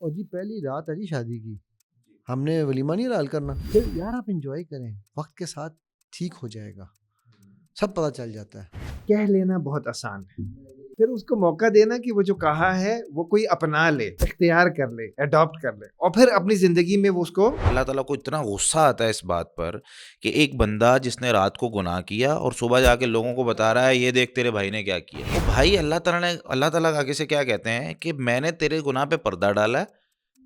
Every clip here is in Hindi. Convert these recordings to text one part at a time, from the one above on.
और जी पहली रात है जी शादी की, हमने वलीमा नहीं हलाल करना। फिर यार आप एंजॉय करें, वक्त के साथ ठीक हो जाएगा, सब पता चल जाता है। कह लेना बहुत आसान है, फिर उसको मौका देना कि वो जो कहा है वो कोई अपना ले, इख्तियार कर ले, अडॉप्ट कर ले और फिर अपनी ज़िंदगी में वो उसको अल्लाह ताला को इतना गुस्सा आता है इस बात पर कि एक बंदा जिसने रात को गुनाह किया और सुबह जाके लोगों को बता रहा है ये देख तेरे भाई ने क्या किया। तो भाई अल्लाह ताला आगे से क्या कहते हैं कि मैंने तेरे गुनाह पे पर्दा डाला है,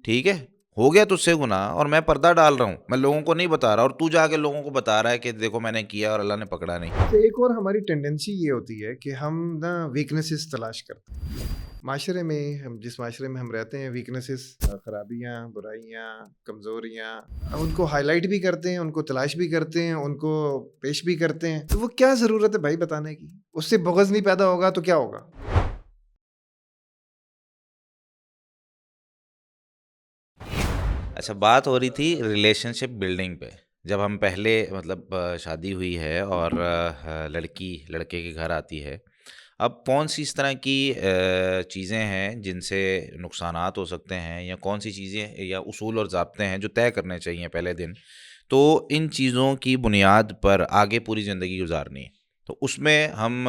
ठीक है, हो गया तुझसे गुनाह और मैं पर्दा डाल रहा हूँ, मैं लोगों को नहीं बता रहा और तू जाके लोगों को बता रहा है कि देखो मैंने किया और अल्लाह ने पकड़ा नहीं। तो एक और हमारी टेंडेंसी ये होती है कि हम ना वीकनेसेस तलाश करते हैं माशरे में। हम जिस माशरे में हम रहते हैं, वीकनेसेस, खराबियाँ, बुराइयाँ, कमज़ोरियाँ, उनको हाईलाइट भी करते हैं, उनको तलाश भी करते हैं, उनको पेश भी करते हैं। तो वो क्या ज़रूरत है भाई बताने की? उससे बुग़्ज़ नहीं पैदा होगा तो क्या होगा? अच्छा, बात हो रही थी रिलेशनशिप बिल्डिंग पे। जब हम पहले मतलब शादी हुई है और लड़की लड़के के घर आती है, अब कौन सी इस तरह की चीज़ें हैं जिनसे नुकसानात हो सकते हैं या कौन सी चीज़ें या उसूल और ज़ाब्ते हैं जो तय करने चाहिए पहले दिन, तो इन चीज़ों की बुनियाद पर आगे पूरी ज़िंदगी गुजारनी है। तो उसमें हम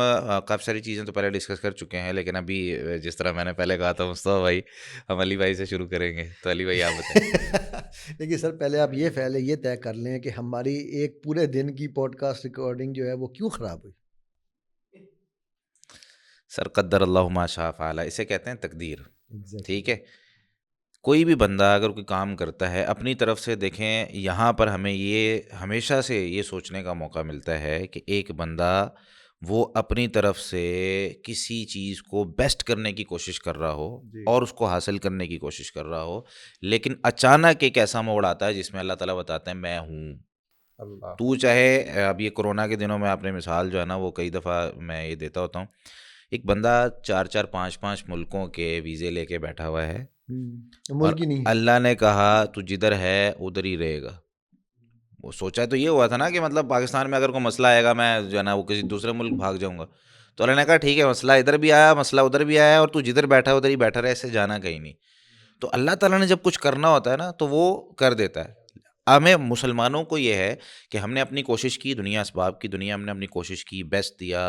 काफ़ी सारी चीज़ें तो पहले डिस्कस कर चुके हैं, लेकिन अभी जिस तरह मैंने पहले कहा था मुस्तफ़ा भाई, हम अली भाई से शुरू करेंगे। तो अली भाई आप बताएं। देखिए सर, पहले आप ये तय कर लें कि हमारी एक पूरे दिन की पॉडकास्ट रिकॉर्डिंग जो है वो क्यों ख़राब हुई। सर कद्दर अल्लाहु मा शाअ फ़अल, इसे कहते हैं तकदीर। ठीक एग्जैक्टली। है, कोई भी बंदा अगर कोई काम करता है अपनी तरफ से, देखें यहाँ पर हमें ये हमेशा से ये सोचने का मौका मिलता है कि एक बंदा वो अपनी तरफ से किसी चीज़ को बेस्ट करने की कोशिश कर रहा हो जी। और उसको हासिल करने की कोशिश कर रहा हो, लेकिन अचानक एक ऐसा मोड़ आता है जिसमें अल्लाह ताला बताते हैं मैं हूँ। अल्लाह। तू चाहे अब ये कोरोना के दिनों में आपने मिसाल जो है ना वो कई दफ़ा मैं ये देता होता हूँ, एक बंदा 4-4 5-5 मुल्कों के वीज़े लेके बैठा हुआ है मुल्क और ही नहीं। अल्लाह ने कहा तू जिधर है उधर ही रहेगा। वो सोचा तो ये हुआ था ना कि मतलब पाकिस्तान में अगर कोई मसला आएगा मैं जो है ना वो किसी दूसरे मुल्क भाग जाऊँगा। तो अल्लाह ने कहा ठीक है, मसला इधर भी आया, मसला उधर भी आया और तू जिधर बैठा है उधर ही बैठा रहे, इससे जाना कहीं नहीं। तो अल्लाह ताला ने जब कुछ करना होता है ना तो वो कर देता है। हमें मुसलमानों को ये है कि हमने अपनी कोशिश की, दुनिया असबाब की दुनिया, हमने अपनी कोशिश की, बेस्ट दिया,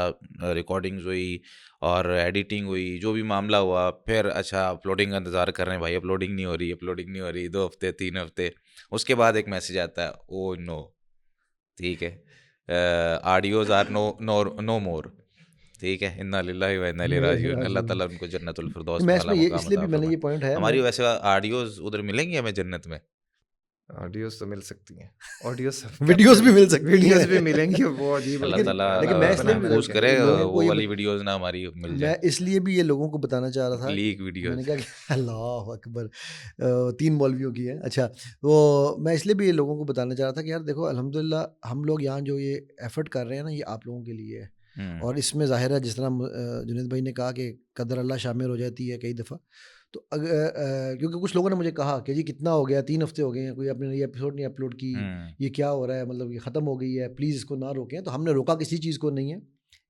रिकॉर्डिंग्स हुई और एडिटिंग हुई, जो भी मामला हुआ, फिर अच्छा अपलोडिंग का इंतज़ार कर रहे हैं, भाई अपलोडिंग नहीं हो रही, अपलोडिंग नहीं हो रही, 2 हफ्ते 3 हफ्ते, उसके बाद एक मैसेज आता है, ओह नो, ठीक है, ऑडियोज़ आर नो मोर, ठीक है, इन्ना लिल्लाहि व इन्ना इलैहि राजिऊन, अल्लाह राजी हूँ। ताला उनको जन्नतुल फिरदौस मैं में आला इसमें ये मकाम इसलिए अता भी मैंने फरमाए। ये पॉइंट है मैं। हमारी वैसे ऑडियोज़ उधर मिलेंगी हमें जन्नत में? ऑडियोज़ तो मिल सकती हैं। ऑडियोज़ सब वीडियोस भी कैप्चर मिल सकती वीडियोज़ भी हैं। मिलेंगी, वो अजीब अल्लाह लेकिन अजीब ताला लेकिन अलग मैं इसलिए बनाने महफूज लग करे गए। लोगों को वो ये वाली वीडियोज़ ना हमारी मिल मैं जाएँ, इसलिए भी ये लोगों को बताना चाह रहा था। लीक मैंने वीडियोज़। कहा कि अल्लाह अकबर, 3 मौलवियों की है। अच्छा, वो मैं इसलिए भी ये लोगों को बताना चाह रहा था कि यार देखो अल्हम्दुलिल्लाह हम लोग यहाँ जो ये एफ़र्ट कर रहे हैं ना, ये आप लोगों के लिए है। हुँ, और इसमें ज़ाहिर है जिस तरह जुनैद भाई ने कहा कि कदर अल्लाह शामिल हो जाती है कई दफ़ा। तो क्योंकि कुछ लोगों ने मुझे कहा कि जी कितना हो गया, 3 हफ़्ते हो गए हैं, कोई आपने नई एपिसोड नहीं अपलोड की, हुँ। ये क्या हो रहा है, मतलब ये ख़त्म हो गई है, प्लीज़ इसको ना रोकें। तो हमने रोका किसी चीज़ को नहीं है।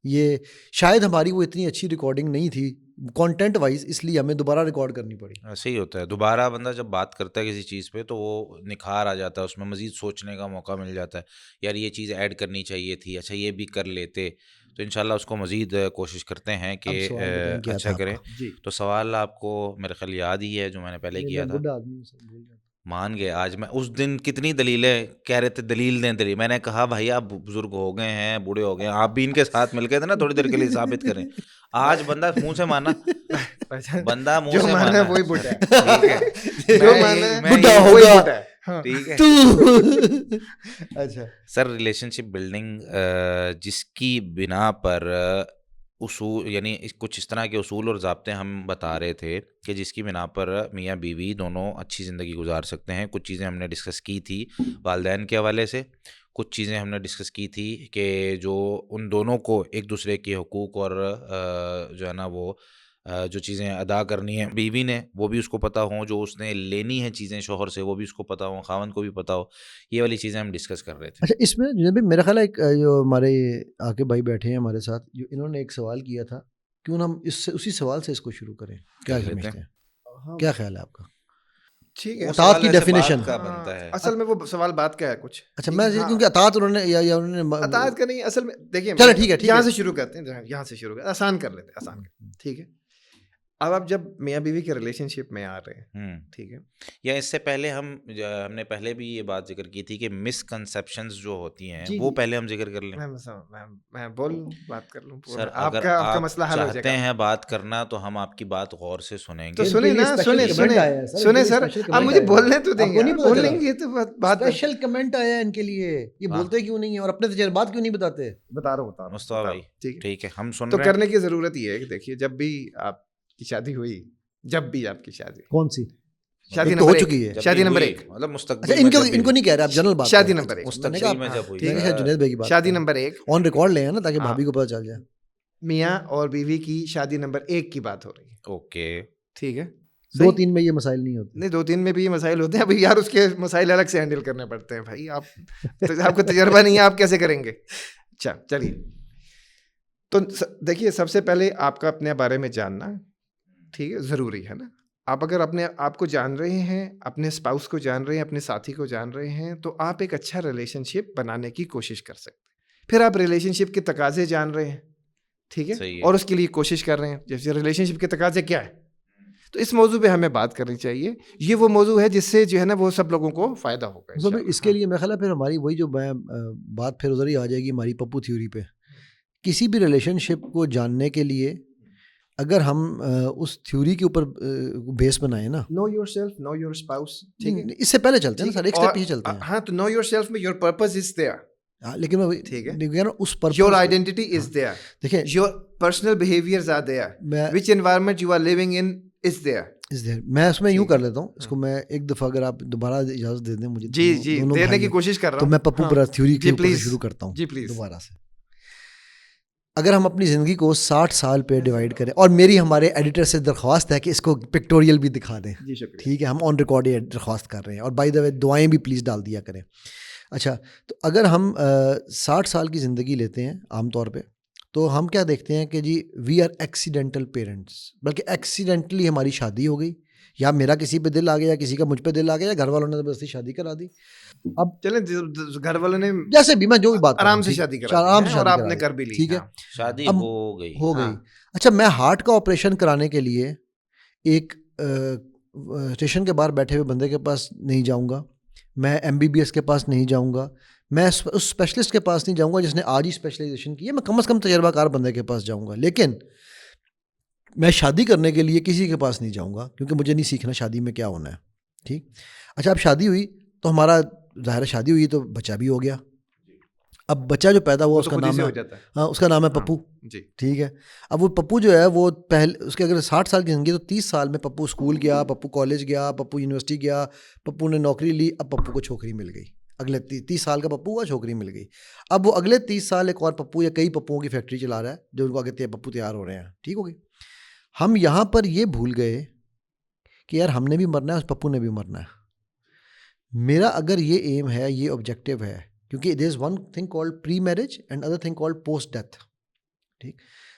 ये शायद हमारी वो इतनी अच्छी रिकॉर्डिंग नहीं थी कंटेंट वाइज़, इसलिए हमें दोबारा रिकॉर्ड करनी पड़ी। ऐसे ही होता है, दोबारा बंदा जब बात करता है किसी चीज़ पे तो वो निखार आ जाता है, उसमें मज़ीद सोचने का मौका मिल जाता है। यार ये चीज़ ऐड करनी चाहिए थी, अच्छा ये भी कर लेते, तो इंशाल्लाह उसको मज़ीद कोशिश करते हैं कि अब सवाल बताएँ क्या अच्छा था करें। आपका? जी। तो सवाल आपको मेरे ख़्याल याद ही है जो मैंने पहले नहीं, किया मैं था। बुड्ढा आदमी हूँ सर, भूल जाता मान गए, आज मैं उस दिन कितनी दलीलें कह रहे थे, दलील दें दलील, मैंने कहा भाई आप बुजुर्ग हो गए हैं, बूढ़े हो गए हैं, आप भी इनके साथ मिल गए थे ना थोड़ी देर के लिए साबित करें। आज भाई बंदा मुंह से माना, भाईजान, बंदा मुंह जो से माना है माना, वही बुड्ढा है। ठीक है। जो माना है मैं बुड्ढा यही वही होगा बुड्ढा है। हाँ। ठीक है। तू। अच्छा। सर रिलेशनशिप बिल्डिंग जिसकी बिना पर उसूल यानी कुछ इस तरह के उसूल और ज़ाब्ते हम बता रहे थे कि जिसकी बिना पर मियाँ बीवी दोनों अच्छी ज़िंदगी गुजार सकते हैं। कुछ चीज़ें हमने डिस्कस की थी वालदैन के हवाले से, कुछ चीज़ें हमने डिस्कस की थी कि जो उन दोनों को एक दूसरे के हुकूक और जो है ना वो जो चीज़ें अदा करनी है बीवी ने वो भी उसको पता हो, जो उसने लेनी है चीज़ें शौहर से वो भी उसको पता हो, खावंद को भी पता हो। ये वाली चीज़ें हम डिस्कस कर रहे थे। अच्छा, इसमें जुनैद भाई मेरा ख़्याल है एक जो हमारे आके भाई बैठे हैं हमारे साथ, जो इन्होंने एक सवाल किया था, क्यों ना हम इससे उसी सवाल से इसको शुरू करें? कर क्या लेते समझते हैं। हैं? हाँ, क्या ख़्याल है आपका? ठीक है। वो अतात सवाल की वैसे डेफिनेशन। बात का बनता है। असल में वो सवाल बात का है कुछ। अच्छा ठीक मैं है, हाँ। क्योंकि अतात उन्होंने या उन्होंने अतात का नहीं, असल में देखिए, चलो ठीक है, ठीक यहाँ है। से शुरू करते हैं, यहाँ से शुरू करते हैं, आसान कर लेते हैं, आसान कर, ठीक है। अब आप जब मियाँ बीवी के रिलेशनशिप में आ रहे हैं, ठीक है, या इससे पहले हमने पहले भी ये बात जिक्र की थी कि मिसकंसेप्शंस जो होती हैं जी, वो जी। पहले हम जिक्र कर लें। मैं बोल लूँ, बात कर लूँ पूरा, सर अगर आपका आप मसला हल हो चाहते जाएगा। हैं बात करना तो हम आपकी बात गौर से तो सुनेंगे। सुने इनके लिए ना, स्पेशल सुने कमेंट सुने आया है सर, सुने इनके लिए सर, स्पेशल आप कमेंट मुझे आया है। बोलने तो देंगे, आपको नहीं आप पता बोल चला? लेंगे तो बात स्पेशल कमेंट आया है इनके लिए, ये वाह। बोलते क्यों नहीं है और अपने तजर्बात क्यों नहीं बताते? बता रहा हूँ, मुस्तफा भाई ठीक है। ठीक है, हम सुन तो रहे हैं। करने की जरूरत ये है कि देखिए, जब भी आपकी शादी हुई, जब भी आपकी शादी, कौन सी? शादी एक तो हो नंबर चुकी एक, है। जब शादी भी नंबर हुई, एक, मतलब अच्छा मुस्तकबिल में इनको जब भी इनको हुई। नहीं कह रहे आप, जनरल बात शादी करें। नंबर एक, मैंने कहा मुस्तकबिल में जब हुई मैंने कहा सर। जुनैद भाई की बात शादी करें। नंबर एक, ऑन रिकॉर्ड ले ना ताकि हाँ। भाभी को पता चल जाए। मियाँ और बीवी की शादी नंबर एक की बात हो रही है, ओके। ठीक है। 2-3 में ये मसाइल नहीं होते। नहीं, 2-3 में भी ये मसाइल होते हैं, अभी यार उसके मसाइल अलग से हैंडल करने पड़ते हैं भाई, आप तो आपको तजर्बा नहीं है, आप कैसे करेंगे? अच्छा चलिए, तो देखिए, सबसे पहले आपका अपने बारे में जानना, ठीक है, ज़रूरी है ना। आप अगर अपने आप को जान रहे हैं, अपने स्पाउस को जान रहे हैं, अपने साथी को जान रहे हैं, तो आप एक अच्छा रिलेशनशिप बनाने की कोशिश कर सकते हैं। फिर आप रिलेशनशिप के तकाजे जान रहे हैं, ठीक है, सही है। और उसके लिए कोशिश कर रहे हैं, जैसे रिलेशनशिप के तकाजे क्या है, तो इस मौजू पे हमें बात करनी चाहिए। ये वो मौजू है जिससे जो है ना वो सब लोगों को फ़ायदा होगा तो इंशाल्लाह। इसके लिए मेरा ख्याल है फिर हमारी वही जो मैं बात फिर उधर ही आ जाएगी हमारी पप्पू थ्योरी पे। किसी भी रिलेशनशिप को जानने के लिए अगर हम उस थ्योरी के ऊपर बेस बनाए ना, no yourself, know your spouse, ठीक है, इससे पहले चलते हैं ठीक ना सर, है, एक स्टेप और पीछे चलते हैं। हाँ, तो नो योरसेल्फ में योर पर्पस इज देयर, हाँ, लेकिन मैं ठीक है, देखिए ना उस purpose your identity is there, देखिए your personal behaviours are there, मैं which environment you are living in is there. मैं उसमें यूं ठीक है, कर लेता हूँ इसको। मैं एक दफ़ा अगर आप दोबारा इजाज़त दे दें मुझे, जी जी, दोनों देने भाई की हैं, कोशिश कर रहा तो हूँ, मैं पप्पू हाँ, पर थ्योरी जी के ऊपर से प्लीज, शुरू करता हूँ जी प्लीज, दोबारा से। अगर हम अपनी ज़िंदगी को 60 साल पे डिवाइड करें, और मेरी हमारे एडिटर से दरख्वास्त है कि इसको पिक्टोरियल भी दिखा दें, जी शुक्रिया, ठीक है, हम ऑन रिकॉर्ड ये दरख्वास्त कर रहे हैं, और बाय द वे दुआएं भी प्लीज़ डाल दिया करें। अच्छा, तो अगर हम 60 साल की ज़िंदगी लेते हैं आमतौर पे, तो हम क्या देखते हैं कि जी वी आर एक्सीडेंटल पेरेंट्स, बल्कि एक्सीडेंटली हमारी शादी हो गई, या मेरा किसी पे दिल आ गया, या किसी का मुझ पे दिल आ गया, या घर वालों ने ज़बरदस्ती शादी करा दी। अब चलें, घर वालों ने जैसे भी मैं जो भी बात कर रहा आराम हूँ, से ठीक, शादी करा दी आराम है से और शादी करा आपने दी, कर भी ली, ठीक है, हाँ, शादी अब हो गई। हो गई। हाँ, अच्छा, मैं हार्ट का ऑपरेशन कराने के लिए एक स्टेशन के बाहर बैठे हुए बंदे के पास नहीं जाऊंगा, मैं एमबीबीएस के पास नहीं जाऊंगा, मैं उस स्पेशलिस्ट के पास नहीं जाऊंगा जिसने आज ही स्पेशलाइजेशन की है, मैं कम से कम तजर्बाकार बंदे के पास जाऊंगा। लेकिन मैं शादी करने के लिए किसी के पास नहीं जाऊंगा, क्योंकि मुझे नहीं सीखना शादी में क्या होना है, ठीक। अच्छा, अब शादी हुई तो हमारा ज़ाहिर है शादी हुई तो बच्चा भी हो गया। अब बच्चा जो पैदा हुआ वो तो उसका खुद ही नाम से है, हो जाता है, हाँ, उसका नाम है हाँ, पप्पू, जी, ठीक है। अब वो पप्पू जो है वो पहले उसके अगर 60 साल की ज़िंदगी तो 30 साल में पप्पू स्कूल गया, पप्पू कॉलेज गया, पप्पू यूनिवर्सिटी गया, पप्पू ने नौकरी ली, अब पप्पू को छोकरी मिल गई। अगले 30 साल का पप्पू हुआ, छोकरी मिल गई। अब वो अगले 30 साल एक और पप्पू या कई पप्पुओं की फैक्ट्री चला रहा है, जो उनको आगे पप्पू तैयार हो रहे हैं, ठीक हो गई। हम यहाँ पर ये भूल गए कि यार हमने भी मरना है, उस पप्पू ने भी मरना है। मेरा अगर ये एम है, ये ऑब्जेक्टिव है, क्योंकि there is one thing called pre marriage and other thing called post death, ठीक।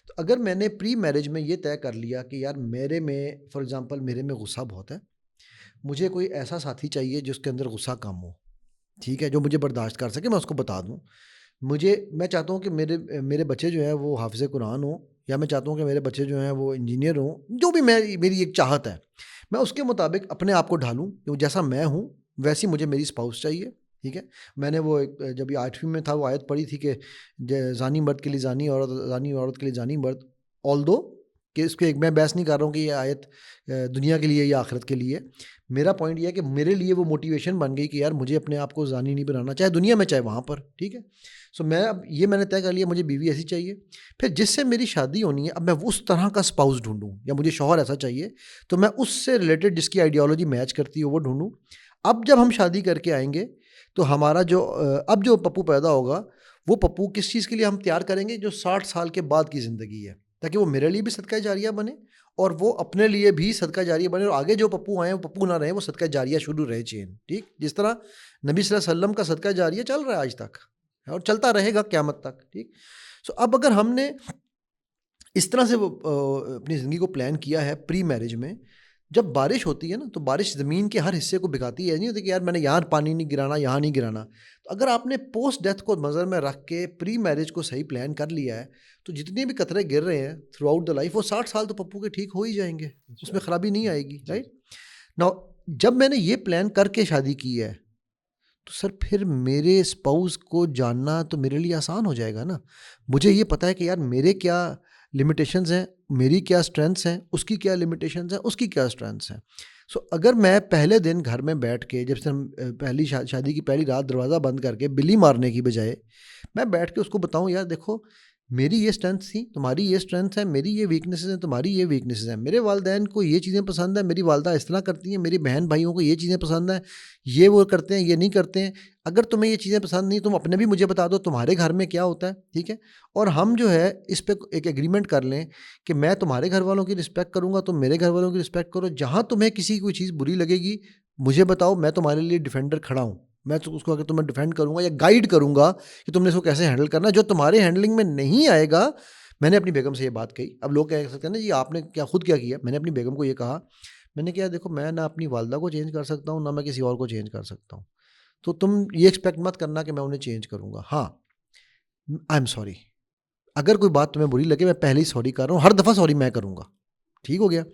तो अगर मैंने प्री मैरिज में ये तय कर लिया कि यार मेरे में फॉर एग्जांपल मेरे में गुस्सा बहुत है, मुझे कोई ऐसा साथी चाहिए जिसके अंदर गुस्सा कम हो, ठीक है, जो मुझे बर्दाश्त कर सके, मैं उसको बता दूं। मैं चाहता हूं कि मेरे बच्चे जो हैं वो हाफिज़ कुरान हो, या मैं चाहता हूं कि मेरे बच्चे जो हैं वो इंजीनियर हों, जो भी मेरी एक चाहत है, मैं उसके मुताबिक अपने आप को ढालूँ कि जैसा मैं हूँ वैसी मुझे मेरी स्पाउस चाहिए, ठीक है। मैंने वो जब ये 8वीं में था वो आयत पढ़ी थी कि ज़ानी मर्द के लिए ज़ानी औरत, ज़ानी औरत के लिए ज़ानी मर्द, ऑल्दो कि इसको एक मैं बहस नहीं कर रहा हूँ कि ये आयत दुनिया के लिए या आखिरत के लिए। मेरा पॉइंट ये है कि मेरे लिए वो मोटिवेशन बन गई कि यार मुझे अपने आप को ज़ानी नहीं बनाना, चाहे दुनिया में चाहे वहाँ पर, ठीक है। सो मैं अब ये मैंने तय कर लिया मुझे बीवी ऐसी चाहिए। फिर जिससे मेरी शादी होनी है, अब मैं उस तरह का स्पाउस ढूंढूं, या मुझे शौहर ऐसा चाहिए तो मैं उससे रिलेटेड जिसकी आइडियोलॉजी मैच करती हो वो ढूंढूं। अब जब हम शादी करके आएंगे तो हमारा जो अब जो पप्पू पैदा होगा, वो पप्पू किस चीज़ के लिए हम तैयार करेंगे, जो 60 साल के बाद की ज़िंदगी है, ताकि वो मेरे लिए भी सदका जारिया बने और वो अपने लिए भी सदका जारिया बने, और आगे जो पप्पू आए वो पप्पू ना रहे, वो सदका जारिया शुरू रहे चेन, ठीक। जिस तरह नबी सल्लल्लाहु अलैहि वसल्लम का सदका जारिया चल रहा है आज तक और चलता रहेगा क़यामत तक, ठीक। सो अब अगर हमने इस तरह से वो अपनी ज़िंदगी को प्लान किया है प्री मैरिज में, जब बारिश होती है ना तो बारिश ज़मीन के हर हिस्से को भिगाती है, नहीं होती कि यार मैंने यहाँ पानी नहीं गिराना, यहाँ नहीं गिराना। तो अगर आपने पोस्ट डेथ को नज़र में रख के प्री मैरिज को सही प्लान कर लिया है तो जितने भी कतरे गिर रहे हैं थ्रू आउट द लाइफ वो 60 साल तो पप्पू के ठीक हो ही जाएंगे, उसमें खराबी नहीं आएगी, राइट। नाउ जब मैंने ये प्लान करके शादी की है तो सर फिर मेरे स्पाउस को जानना तो मेरे लिए आसान हो जाएगा ना। मुझे ये पता है कि यार मेरे क्या लिमिटेशंस हैं, मेरी क्या स्ट्रेंथ्स हैं, उसकी क्या लिमिटेशंस हैं, उसकी क्या स्ट्रेंथ्स हैं। सो अगर मैं पहले दिन घर में बैठ के जब से हम पहली शादी की पहली रात दरवाज़ा बंद करके बिल्ली मारने की बजाय मैं बैठ के उसको बताऊं यार देखो मेरी ये स्ट्रेंथ थी, तुम्हारी ये स्ट्रेंथ है, मेरी ये वीकनेसेस हैं, तुम्हारी ये वीकनेसेस हैं, मेरे वालिदैन को ये चीज़ें पसंद है, मेरी वालदा इस तरह करती हैं, मेरी बहन भाइयों को ये चीज़ें पसंद हैं, ये वो करते हैं, ये नहीं करते हैं। अगर तुम्हें ये चीज़ें पसंद नहीं तुम अपने भी मुझे बता दो तुम्हारे घर में क्या होता है, ठीक है। और हम जो है इस पर एक एग्रीमेंट कर लें कि मैं तुम्हारे घर वालों की रिस्पेक्ट करूँगा, तुम मेरे घर वालों की रिस्पेक्ट करो। जहाँ तुम्हें किसी कोई चीज़ बुरी लगेगी मुझे बताओ, मैं तुम्हारे लिए डिफेंडर खड़ा हूँ। मैं तो उसको अगर तुम्हें डिफेंड करूँगा या गाइड करूँगा कि तुमने इसको कैसे हैंडल करना है। जो तुम्हारे हैंडलिंग में नहीं आएगा, मैंने अपनी बेगम से ये बात कही। अब लोग कह सकते हैं ना जी आपने क्या खुद क्या किया, मैंने अपनी बेगम को ये कहा, मैंने कहा देखो मैं ना अपनी वालदा को चेंज कर सकता हूँ ना मैं किसी और को चेंज कर सकता हूँ, तो तुम ये एक्सपेक्ट मत करना कि मैं उन्हें चेंज करूँगा। हाँ आई एम सॉरी, अगर कोई बात तुम्हें बुरी लगे मैं पहले ही सॉरी कर रहा हूँ, हर दफ़ा सॉरी मैं करूँगा, ठीक हो गया।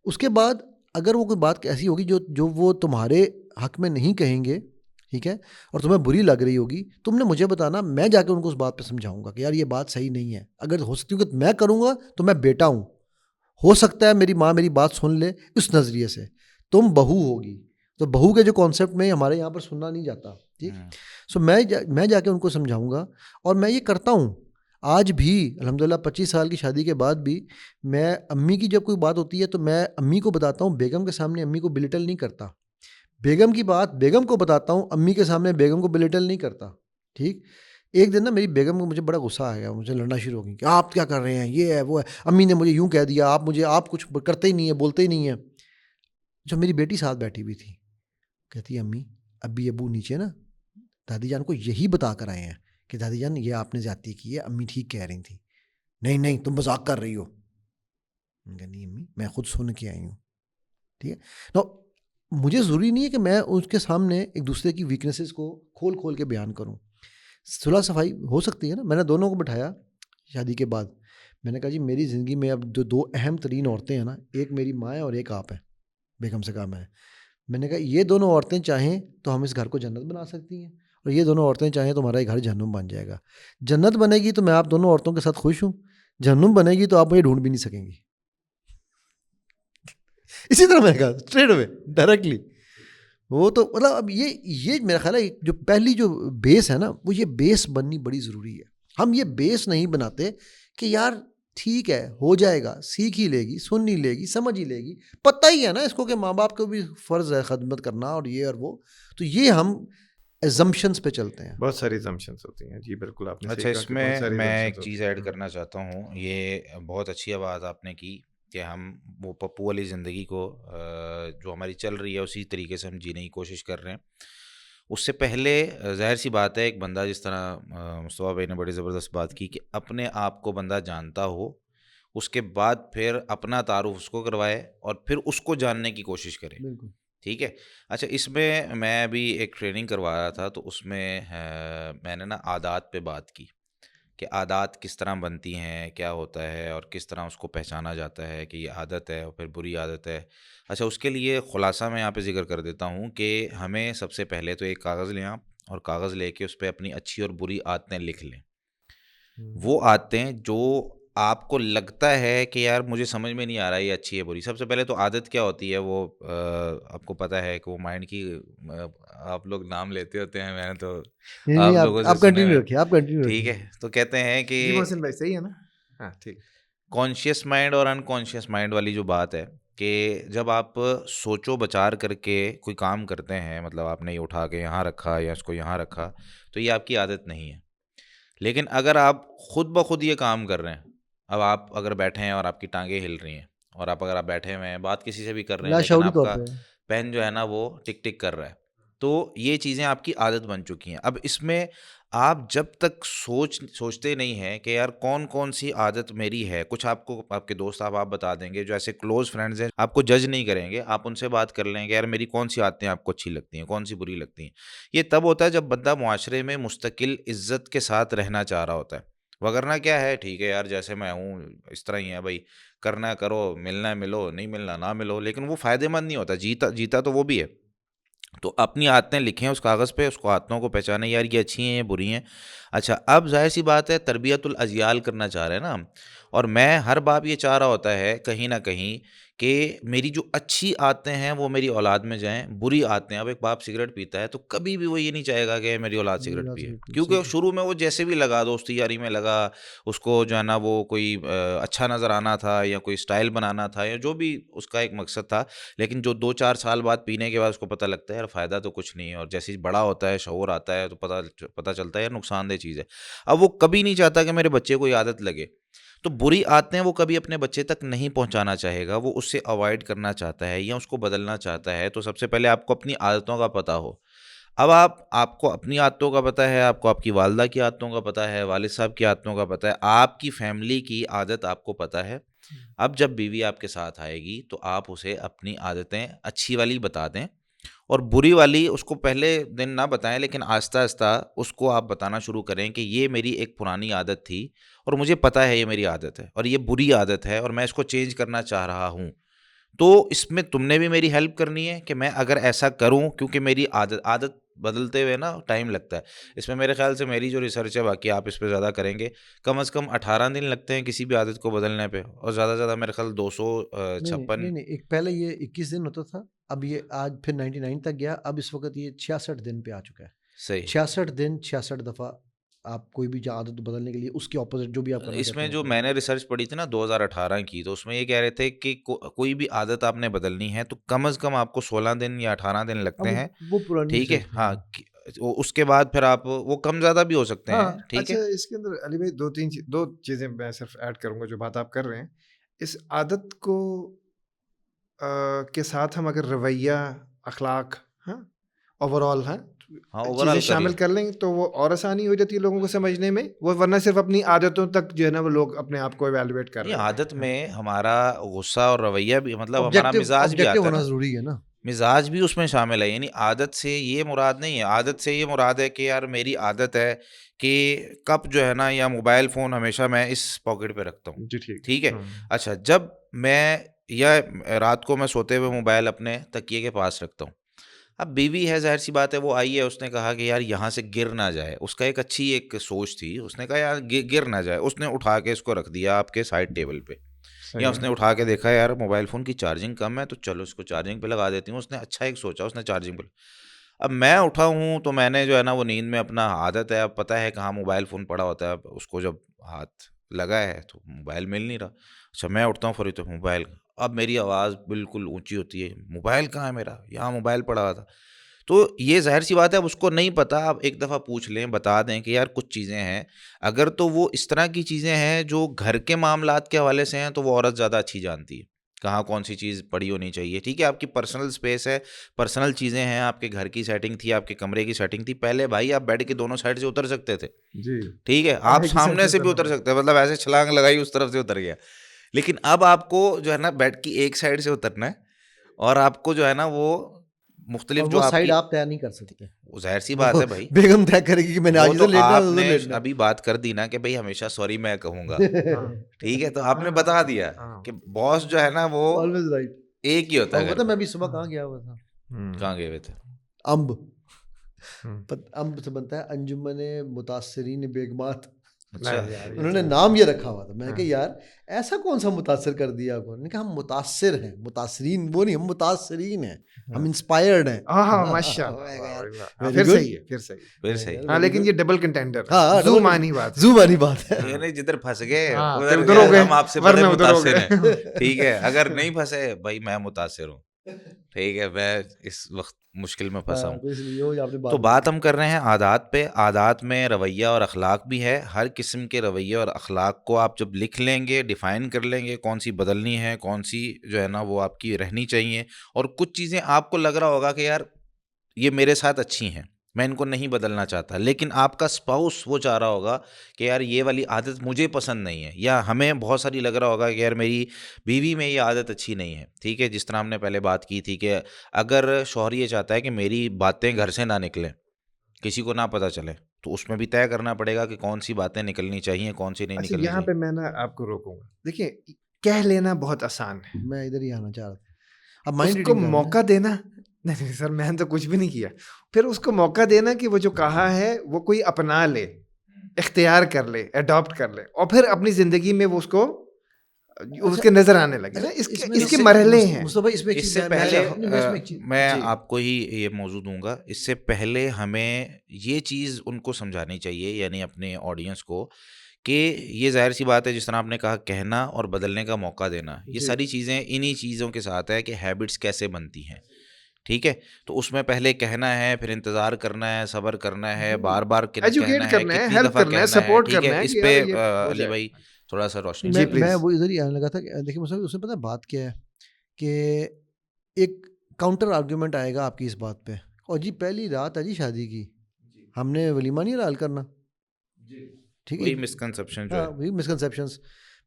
उसके बाद अगर वो कोई बात ऐसी होगी जो जो वो तुम्हारे हक में नहीं कहेंगे, ठीक है, और तुम्हें बुरी लग रही होगी, तुमने मुझे बताना, मैं जाके उनको उस बात पे समझाऊंगा कि यार ये बात सही नहीं है। अगर हो सकती है कि मैं करूँगा तो मैं बेटा हूँ, हो सकता है मेरी माँ मेरी बात सुन ले इस नज़रिए से, तुम बहू होगी तो बहू के जो कॉन्सेप्ट में हमारे यहाँ पर सुनना नहीं जाता, ठीक। सो मैं जाके उनको समझाऊंगा और मैं ये करता हूँ आज भी अल्हम्दुलिल्लाह। 25 साल की शादी के बाद भी मैं अम्मी की जब कोई बात होती है तो मैं अम्मी को बताता हूँ, बेगम के सामने अम्मी को बिलिटल नहीं करता। बेगम की बात बेगम को बताता हूँ, अम्मी के सामने बेगम को बिलिटल नहीं करता, ठीक। एक दिन ना मेरी बेगम को मुझे बड़ा गुस्सा आ गया, मुझे लड़ना शुरू हो गई कि आप क्या कर रहे हैं, ये है वो है, अम्मी ने मुझे यूँ कह दिया, आप कुछ करते ही नहीं है, बोलते ही नहीं है। जो मेरी बेटी साथ बैठी हुई थी कहती है अम्मी अब्बी अब्बू नीचे ना दादी जान को यही बता कर आए हैं कि दादी जान ये आपने ज्यादती की है, अम्मी ठीक कह रही थी। नहीं नहीं तुम मजाक कर रही हो। नहीं अम्मी मैं खुद सुन के आई हूँ, ठीक है ना। मुझे ज़रूरी नहीं है कि मैं उसके सामने एक दूसरे की वीकनेसेस को खोल खोल के बयान करूँ। सुलह सफाई हो सकती है ना। मैंने दोनों को बिठाया शादी के बाद, मैंने कहा जी मेरी ज़िंदगी में अब जो दो अहम तरीन औरतें हैं ना, एक मेरी माँ है और एक आप है, बेगम से कहा मैंने कहा ये दोनों औरतें चाहें तो हम इस घर को जन्नत बना सकती हैं और ये दोनों औरतें चाहें तो हमारा ये घर जहन्नुम बन जाएगा। जन्नत बनेगी तो मैं आप दोनों औरतों के साथ खुश हूँ, जहन्नुम बनेगी तो आप मुझे ढूंढ भी नहीं सकेंगी। इसी तरह मैंने कहा स्ट्रेट अवे डायरेक्टली। वो तो मतलब अब ये मेरा ख्याल है जो पहली जो बेस है ना वो ये बेस बननी बड़ी ज़रूरी है। हम ये बेस नहीं बनाते कि यार ठीक है हो जाएगा, सीख ही लेगी, सुन ही लेगी, समझ ही लेगी, पता ही है ना इसको कि माँ बाप को भी फ़र्ज़ है खदमत करना और ये और वो, तो ये हम एजम्पशंस पे चलते हैं। बहुत सारी assumptions होती हैं जी, बिल्कुल आपने अच्छा सही कहा कि बहुत इसमें सारी मैं assumptions एक होती चीज़ हैं। ऐड करना चाहता हूँ, ये बहुत अच्छी बात आपने की कि हम वो पप्पू वाली ज़िंदगी को जो हमारी चल रही है उसी तरीके से हम जीने की कोशिश कर रहे हैं। उससे पहले ज़ाहिर सी बात है एक बंदा जिस तरह मुस्तफ़ा भाई ने बड़ी ज़बरदस्त बात की कि अपने आप को बंदा जानता हो, उसके बाद फिर अपना तारुफ उसको करवाए और फिर उसको जानने की कोशिश करे, बिल्कुल ठीक है। अच्छा इसमें मैं अभी एक ट्रेनिंग करवा रहा था तो उसमें मैंने ना आदात पे बात की कि आदत किस तरह बनती हैं, क्या होता है और किस तरह उसको पहचाना जाता है कि ये आदत है और फिर बुरी आदत है। अच्छा उसके लिए ख़ुलासा मैं यहाँ पे ज़िक्र कर देता हूँ कि हमें सबसे पहले तो एक कागज़ लें आप और कागज़ लेके उस पे अपनी अच्छी और बुरी आदतें लिख लें। वो आदतें जो आपको लगता है कि यार मुझे समझ में नहीं आ रहा ये अच्छी है बुरी। सबसे पहले तो आदत क्या होती है वो आपको पता है कि वो माइंड की आप लोग नाम लेते होते हैं, मैंने तो नहीं नहीं आप लोगों से आप सुने कंटिन्यू हुए, रखिए, आप कंटिन्यू ठीक रखिए। है। तो कहते हैं कि जी मोहसिन भाई सही है ना? हाँ ठीक। कॉन्शियस माइंड और अनकॉन्शियस माइंड वाली जो बात है कि जब आप सोचो बचार करके कोई काम करते हैं, मतलब आपने ये उठा के यहाँ रखा या इसको यहाँ रखा, तो ये आपकी आदत नहीं है। लेकिन अगर आप खुद ब खुद ये काम कर रहे हैं, अब आप अगर बैठे हैं और आपकी टांगें हिल रही हैं और आप अगर आप बैठे हुए हैं बात किसी से भी कर रहे हैं लेकिन लाशऊरी तौर आपका पे। पेन जो है ना वो टिक टिक कर रहा है, तो ये चीज़ें आपकी आदत बन चुकी हैं। अब इसमें आप जब तक सोचते नहीं हैं कि यार कौन-कौन सी आदत मेरी है, कुछ आपको आपके दोस्त आप बता देंगे, जो ऐसे क्लोज़ फ्रेंड्स हैं, आपको जज नहीं करेंगे, आप उनसे बात कर लेंगे, यार मेरी कौन-सी आदतें आपको अच्छी लगती हैं, कौन-सी बुरी लगती हैं। ये तब होता है जब बंदा मुआशरे में मुस्तकिल इज़्ज़त के साथ रहना चाह रहा होता है। वगरना क्या है, ठीक है यार जैसे मैं हूँ, इस तरह ही है भई, करना है करो, मिलना है मिलो, नहीं मिलना ना मिलो, लेकिन वो फ़ायदेमंद नहीं होता, जीता तो वो भी है। तो अपनी आदतें लिखें उस कागज़ पे, उसको आदतों को पहचानें, यार ये अच्छी हैं, ये बुरी हैं। अच्छा, अब ज़ाहिर-सी बात है तरबियतुल अज़ियाल करना चाह रहे हैं ना हम, और मैं हर बाप ये चाह रहा होता है कहीं न कहीं कि मेरी जो अच्छी आदतें हैं वो मेरी औलाद में जाएँ, बुरी आदतें, अब एक बाप सिगरेट पीता है तो कभी भी वो ये नहीं चाहेगा कि मेरी औलाद मेरी सिगरेट औलाद पिए। सिगरेट पिए, क्योंकि सही है। शुरू में वो जैसे भी लगा, दोस्ती यारी में लगा, उसको जो है ना वो कोई अच्छा नज़र आना था या कोई स्टाइल बनाना था या जो भी उसका एक मकसद था, लेकिन जो 2-4 साल बाद पीने के बाद उसको पता लगता है यार फ़ायदा तो कुछ नहीं है, और जैसे ही बड़ा होता है, शऊर आता है, तो पता चलता है यार नुकसानदेह चीज़ है। अब वो कभी नहीं चाहता कि मेरे बच्चे को ये आदत लगे। तो बुरी आदतें वो कभी अपने बच्चे तक नहीं पहुँचाना चाहेगा, वो उससे अवॉइड करना चाहता है या उसको बदलना चाहता है। तो सबसे पहले आपको अपनी आदतों का पता हो। अब आपको अपनी आदतों का पता है, आपको आपकी वालिदा की आदतों का पता है, वालिद साहब की आदतों का पता है, आपकी फैमिली की आदत आपको पता है। अब जब बीवी आपके साथ आएगी तो आप उसे अपनी आदतें अच्छी वाली बता दें, और बुरी वाली उसको पहले दिन ना बताएं, लेकिन आहिस्ता-आहिस्ता उसको आप बताना शुरू करें कि ये मेरी एक पुरानी आदत थी और मुझे पता है ये मेरी आदत है और ये बुरी आदत है और मैं इसको चेंज करना चाह रहा हूँ। तो इसमें तुमने भी मेरी हेल्प करनी है कि मैं अगर ऐसा करूं, क्योंकि मेरी आदत आदत बदलते हुए ना टाइम लगता है। इसमें मेरे ख्याल से मेरी जो रिसर्च है, बाकी आप इस पे ज़्यादा करेंगे, कम से कम 18 दिन लगते हैं किसी भी आदत को बदलने पे, और ज़्यादा से ज़्यादा मेरे ख्याल 200 नहीं, नहीं, नहीं, 56। नहीं, एक पहले ये 21 दिन होता था, अब ये आज फिर 99 तक गया, अब इस वक़्त ये 66 दिन पे आ चुका है। सही। 66 दिन, 66 दफ़ा आप कोई भी जो आदत बदलने के लिए उसके ऑपोज़िट जो भी आप करना चाहते इसमें हैं जो वो करें। मैंने रिसर्च पढ़ी थी ना 2018 की, तो उसमें ये कह रहे थे कि कोई भी आदत आपने बदलनी है तो कम से कम आपको 16 दिन या 18 दिन लगते अब हैं। वो पुरानी ठीक है, रिसर्च थी, हाँ, हाँ। उसके बाद फिर आप वो कम ज़्यादा भी हो सकते हाँ, हैं, ठीक अच्छा, है। इसके अंदर अली भाई 2 चीज़ें मैं सिर्फ ऐड करूँगा जो बात आप कर रहे हैं। इस आदत को के साथ हम अगर रवैया, अखलाक, हाँ, ओवरऑल, हाँ, हाँ, चीज़ें ओवरऑल कर शामिल लें। कर लें तो वो और आसानी हो जाती है लोगों को समझने में। वो वरना सिर्फ अपनी आदतों तक जो है ना वो लोग अपने आप को इवैल्यूएट कर नहीं, रहे होते आदत हैं। हाँ। में हमारा गुस्सा और रवैया भी, मतलब हमारा ऑब्जेक्टिव मिजाज भी ऑब्जेक्टिव आता है होना ना। ज़रूरी है ना। मिजाज भी उसमें शामिल है, यानी आदत से ये मुराद नहीं है, आदत से ये मुराद है कि यार मेरी आदत है कि कप जो है ना या मोबाइल फ़ोन हमेशा मैं इस पॉकेट पे रखता हूँ, जी, ठीक ठीक है। है। हुँ। अच्छा, जब मैं या रात को मैं सोते हुए मोबाइल अपने तकिए के पास रखता हूँ। अब बीवी है, ज़ाहिर सी बात है, वो आई है, उसने कहा कि यार यहाँ से गिर ना जाए, उसका एक अच्छी एक सोच थी, उसने कहा यार गिर ना जाए, उसने उठा के इसको रख दिया आपके साइड टेबल पे, सही या है। उसने उठा के देखा यार मोबाइल फ़ोन की चार्जिंग कम है तो चलो इसको चार्जिंग पे लगा देती हूँ। उसने अच्छा एक सोचा, उसने चार्जिंग पे। अब मैं उठा हूँ तो मैंने जो है ना वो नींद में, अपना आदत है, अब पता है कहाँ मोबाइल फ़ोन पड़ा होता है, अब उसको जब हाथ लगा है तो मोबाइल मिल नहीं रहा। अच्छा, मैं उठता हूँ फ़ौरी, तो मोबाइल, अब मेरी आवाज़ बिल्कुल ऊँची होती है, मोबाइल कहाँ है मेरा? यहाँ मोबाइल पड़ा हुआ था। तो ये ज़ाहिर-सी बात है, अब उसको नहीं पता, आप एक दफ़ा पूछ लें, बता दें कि यार कुछ चीज़ें हैं, अगर तो वो इस तरह की चीज़ें हैं जो घर के मामलात के हवाले से हैं, तो वो औरत ज़्यादा अच्छी जानती है, कहाँ कौन-सी चीज़ पड़ी होनी चाहिए, ठीक है? आपकी पर्सनल स्पेस है, पर्सनल चीज़ें हैं, आपके घर की सेटिंग थी, आपके कमरे की सेटिंग थी, पहले भाई आप बेड के दोनों साइड से उतर सकते थे, जी। ठीक है? अब आप एक ही साइड सामने से से भी उतरना उतर पड़ता सकते हैं, मतलब ऐसे छलांग लगाई उस तरफ से उतर गया। लेकिन अब आपको जो है ना बेड की एक साइड से उतरना है, और आपको जो है ना वो मुख्तलिफ और जो वो साइड आपकी, आप तय नहीं कर सकते। वो ज़ाहिर-सी बात वो है भाई। बेगम तय करेगी कि मैंने वो आज तो इधर लेटना है, उधर आपने लेटना अभी बात कर दी ना कि भई हमेशा सॉरी मैं कहूँगा, हाँ। ठीक है? तो हाँ, आपने बता दिया हाँ। कि बॉस जो है ना वो ऑलवेज़ राइट। एक ही होता है आपको घर पता है मैं पे। अभी सुबह कहाँ गया हुआ था? कहाँ गए हुए थे? अम्ब। हुँ। अम्ब से बनता है अंजुमन मुतासिरीन बेगमात। अच्छा। नहीं यार, ये उन्होंने तो नाम ये रखा हुआ था। मैंने कहा हाँ। यार ऐसा कौन सा मुतासिर कर दिया आपको? उन्होंने कहा हम मुतासिर हैं, मुतासिरीन वो नहीं, हम मुतासिरीन हैं, हम हाँ। इंस्पायर्ड हैं। हाँ, माशाअल्लाह, मैं कहा वाह यार भाई वाह! हाँ, वेरी फिर गुड। सही है, फिर सही है। फिर मैं सही। यार हाँ, वेरी लेकिन गुड। ये डबल कंटेंडर है, हाँ, ज़ू डबल मानी बात है। ज़ू वाली बात है। ये नहीं, जिधर फँस गए हाँ, फिर उधर उधर हो यार गए, हम आपसे बड़े वरना उधर हो मुतासिर हैं, गए। ठीक है? अगर नहीं फँसे भाई मैं मुतासिर हूँ, ठीक है? मैं इस वक़्त मुश्किल में फँसा हाँ, हूँ। तो इसलिए वो आपने तो बात बात बोली। हम कर रहे हैं आदात पे। आदात में रवैया और अखलाक भी है। हर किस्म के रवैये और अखलाक को आप जब लिख लेंगे, डिफ़ाइन कर लेंगे, कौन सी बदलनी है, कौन सी जो है ना वो आपकी रहनी चाहिए, और कुछ चीज़ें आपको लग रहा होगा कि यार ये मेरे साथ अच्छी हैं, मैं इनको नहीं बदलना चाहता, लेकिन आपका स्पाउस वो चाह रहा होगा कि यार ये वाली आदत मुझे पसंद नहीं है, या हमें बहुत सारी लग रहा होगा कि यार मेरी बीवी में ये आदत अच्छी नहीं है, ठीक है। जिस तरह हमने पहले बात की थी कि अगर शौहर ये चाहता है कि मेरी बातें घर से ना निकलें, किसी को ना पता चले, तो उसमें भी तय करना पड़ेगा कि कौन सी बातें निकलनी चाहिए, कौन सी नहीं अच्छा, निकलनी यहाँ चाहिए। पे मैं ना आपको रोकूंगा। देखिए, कह लेना बहुत आसान है, मैं इधर ही आना चाह रहा था। अब माइंड उसको रीडिंग करना है। मौका देना नहीं नहीं सर, मैंने तो कुछ भी नहीं किया। फिर उसको मौका देना कि वो जो कहा है वो कोई अपना ले, इख्तियार कर ले, अडॉप्ट कर ले, और फिर अपनी जिंदगी में वो उसको अच्छा उसके नजर आने लगे ना। अच्छा, इसके इसमें ना इसके मरहले हैं। मुस्तफा भाई, इसमें एक चीज इससे मैं पहले अपनी मैं इसमें एक चीज मैं जी आपको ही ये मौजूद दूंगा। इससे पहले हमें ये चीज़ उनको समझानी चाहिए, यानी अपने ऑडियंस को, कि ये जाहिर सी बात है, जिस तरह आपने कहा, कहना और बदलने का मौका देना, ये जी सारी चीज़ें इन्हीं चीज़ों के साथ है कि हैबिट्स कैसे बनती हैं, ठीक है। तो उसमें पहले कहना है, फिर इंतज़ार करना है, सब्र करना है, बार बार कहना एजुकेट है, करना है, कितनी हेल्प दफ़ा करना है, कहना है, सपोर्ट ठीक है। करना है इस कि पे यार ये हो अली जाए। भाई थोड़ा सा रोशनी जी डालें। मैं प्लीज। वो इधर ही आने लगा था कि देखिए मुस्तफा, उसमें पता है बात क्या है कि एक काउंटर आर्ग्यूमेंट आएगा आपकी इस बात पे, और जी पहली रात है जी शादी की, हमने वलीमा नहीं हलाल करना, ठीक है। वही मिसकंसेप्शन जो हाँ, है। वही मिसकंसेप्शंस।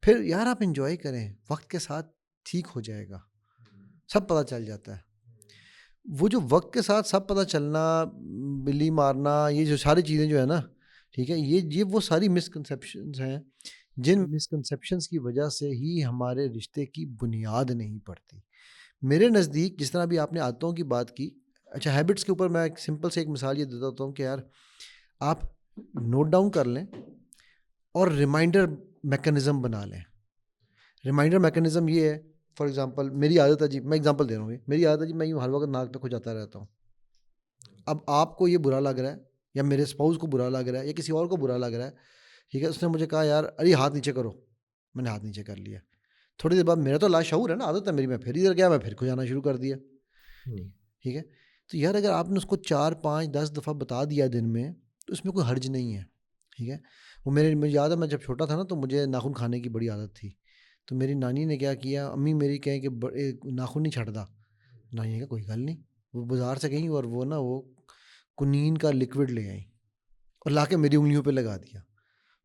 फिर यार आप इंजॉय करें, वक्त के साथ ठीक हो जाएगा, सब पता चल जाता है। वो जो वक्त के साथ सब पता चलना, बिल्ली मारना, ये जो सारी चीज़ें जो है ना, ठीक है, ये वो सारी मिसकंसेप्शंस हैं, जिन मिसकंसेप्शंस की वजह से ही हमारे रिश्ते की बुनियाद नहीं पड़ती। मेरे नज़दीक, जिस तरह अभी आपने आदतों की बात की, अच्छा हैबिट्स के ऊपर मैं एक सिंपल से एक मिसाल ये देता हूँ कि यार आप नोट डाउन कर लें और रिमाइंडर मैकेनिज़्म बना लें। रिमाइंडर मैकेनिज़्म ये है, फॉर एग्जांपल मेरी आदत है जी, मैं एग्जांपल दे रहा हूँ, मेरी आदत है जी, मैं यूँ हर वक्त नाक पे खुजाता रहता हूँ। अब आपको ये बुरा लग रहा है, या मेरे स्पाउस को बुरा लग रहा है, या किसी और को बुरा लग रहा है, ठीक है, उसने मुझे कहा यार अरे हाथ नीचे करो, मैंने हाथ नीचे कर लिया। थोड़ी देर बाद मेरा तो लाशऊर है ना, आदत है मेरी, मैं फिर इधर गया, मैं फिर खुजाना शुरू कर दिया, ठीक है। तो यार अगर आपने उसको 4 5 10 दफ़ा बता दिया दिन में, तो इसमें कोई हर्ज नहीं है, ठीक है। वो मुझे याद है, मैं जब छोटा था ना, तो मुझे नाखून खाने की बड़ी आदत थी। तो मेरी नानी ने क्या किया, अम्मी मेरी कहें कि नाखून नहीं छटदा, नानी ने कहा कोई गल नहीं, वो बाज़ार से गई और वो ना वो कुनीन का लिक्विड ले आई और ला के मेरी उंगलियों पे लगा दिया।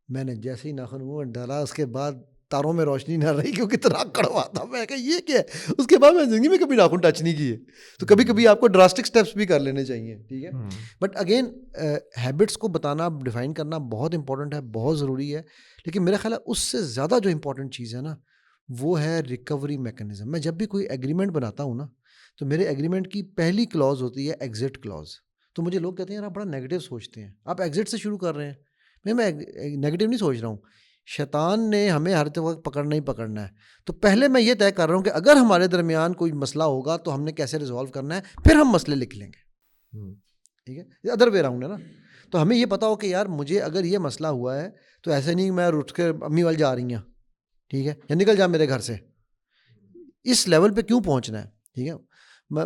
मैंने जैसे ही नाखून मुँह में डाला, उसके बाद तारों में रोशनी ना रही, क्योंकि इतना कड़वा था। मैं कहा ये क्या है, उसके बाद मैं ज़िंदगी में कभी नाखून टच नहीं किए। तो कभी कभी आपको ड्रास्टिक स्टेप्स भी कर लेने चाहिए, ठीक है। बट अगेन हैबिट्स को बताना, डिफ़ाइन करना बहुत इंपॉर्टेंट है, बहुत ज़रूरी है। लेकिन मेरा ख्याल है उससे ज़्यादा जो इंपॉर्टेंट चीज़ है ना, वो है रिकवरी मैकेनिज़्म। मैं जब भी कोई एग्रीमेंट बनाता हूँ ना, तो मेरे एग्रीमेंट की पहली क्लॉज होती है एग्जिट क्लॉज। तो मुझे लोग कहते हैं यार आप बड़ा नेगेटिव सोचते हैं, आप एग्जिट से शुरू कर रहे हैं। मैं नेगेटिव नहीं सोच रहा हूँ, शैतान ने हमें हर वक्त पकड़ना ही पकड़ना है। तो पहले मैं ये तय कर रहा हूँ कि अगर हमारे दरमियान कोई मसला होगा तो हमने कैसे रिजॉल्व करना है, फिर हम मसले लिख लेंगे, ठीक है। अदर वे राउंड है ना। तो हमें ये पता हो कि यार मुझे अगर ये मसला हुआ है, तो ऐसे नहीं मैं उठ के अम्मी वाल जा रही हैं, ठीक है, या निकल जा मेरे घर से, इस लेवल पे क्यों पहुंचना है, ठीक है।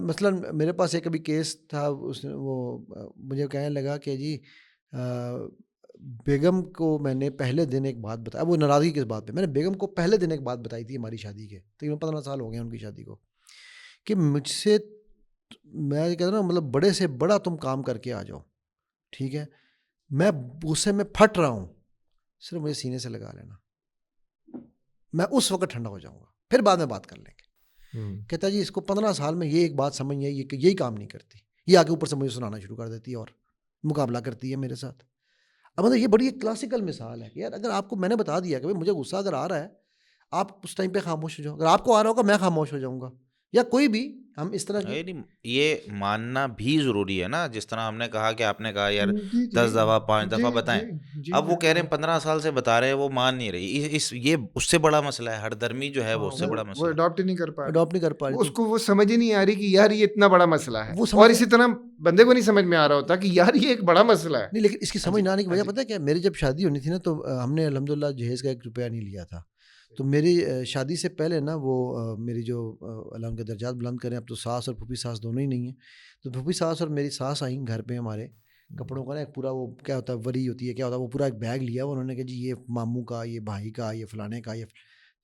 मसलन मेरे पास एक अभी केस था, उसने वो मुझे कहने लगा कि जी बेगम को मैंने पहले दिन एक बात बताया, वो नाराज़गी किस बात पे, मैंने बेगम को पहले दिन एक बात बताई थी हमारी शादी के, तकरीबन 15 साल हो गए उनकी शादी को, कि मुझसे, मैं कहता हूँ ना, मतलब बड़े से बड़ा तुम काम करके आ जाओ, ठीक है, मैं गुस्से में फट रहा हूँ, सिर्फ मुझे सीने से लगा लेना, मैं उस वक्त ठंडा हो जाऊँगा, फिर बाद में बात कर लेंगे। कहता जी इसको 15 साल में ये एक बात समझ नहीं आई, ये यही काम नहीं करती, ये आगे ऊपर से मुझे सुनाना शुरू कर देती है और मुकाबला करती है मेरे साथ। अब मतलब ये बड़ी एक क्लासिकल मिसाल है कि यार अगर आपको मैंने बता दिया कि भाई मुझे गुस्सा अगर आ रहा है, आप उस टाइम पे खामोश हो जाओ, अगर आपको आ रहा होगा मैं खामोश हो जाऊंगा, या कोई भी, हम इस तरह की। नहीं, ये मानना भी ज़रूरी है ना। जिस तरह हमने कहा कि आपने कहा यार जी जी 10 दफ़ा 5 जी दफ़ा बताएं, जी अब वो मैं कह रहे हैं मानता 15 साल से बता रहे हैं, वो मान नहीं रही। ये उससे बड़ा मसला है, हरदर्मी जो है हूँ। वो हाँ, उससे बड़ा वो मसला है। अडॉप्ट ही नहीं कर पा रही, अडॉप्ट नहीं कर पा रही, तो उसको वो समझ ही नहीं आ रही कि यार ये इतना बड़ा मसला है। वो समझ और इसी तरह बंदे को नहीं समझ में आ रहा होता कि यार ये एक बड़ा मसला है। नहीं, लेकिन इसकी हाँ समझ जी, ना आने की हाँ वजह जी। पता है क्या, मेरी जब शादी होनी थी ना, तो हमने अल्हम्दुलिल्लाह जहेज़ का 1 रुपया नहीं लिया था। तो मेरी शादी से पहले ना वो मेरी जो अल्लाह उनके दर्जात बुलंद करें, अब तो सास और फूफी सास दोनों ही नहीं हैं। तो फूफी सास और मेरी सास आई घर पे हमारे, कपड़ों का ना एक पूरा वो क्या होता है, वरी होती है, क्या होता है, वो पूरा एक बैग लिया उन्होंने, कहा जी ये मामू का, ये भाई का, ये फलाने का, ये।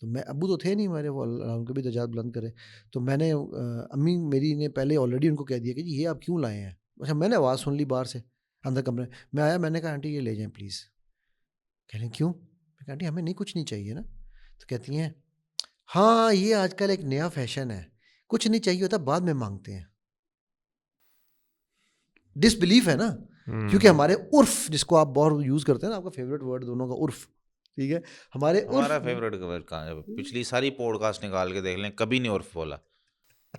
तो मैं, अब्बू तो थे नहीं मेरे, वो अल्लाह उनके भी दर्जात बुलंद करें। तो मैंने अम्मी मेरी ने पहले ऑलरेडी उनको कह दिया कि जी ये आप क्यों लाए हैं, अच्छा, मैंने आवाज़ सुन ली बाहर से, अंदर कमरे मैं आया, मैंने कहा आंटी ये ले जाएं प्लीज़। कह रही क्यों? मैं कहा आंटी हमें नहीं, कुछ नहीं चाहिए ना। तो कहती हैं हाँ ये आजकल एक नया फैशन है, कुछ नहीं चाहिए होता बाद में मांगते हैं। डिसबिलीफ है ना, क्योंकि हमारे उर्फ, जिसको आप बहुत यूज़ करते हैं ना, आपका फेवरेट वर्ड दोनों का उर्फ, ठीक है, हमारे हमारा उर्फ में फेवरेट वर्ड कहाँ है? पिछली सारी पॉडकास्ट निकाल के देख लें, कभी नहीं उर्फ बोला।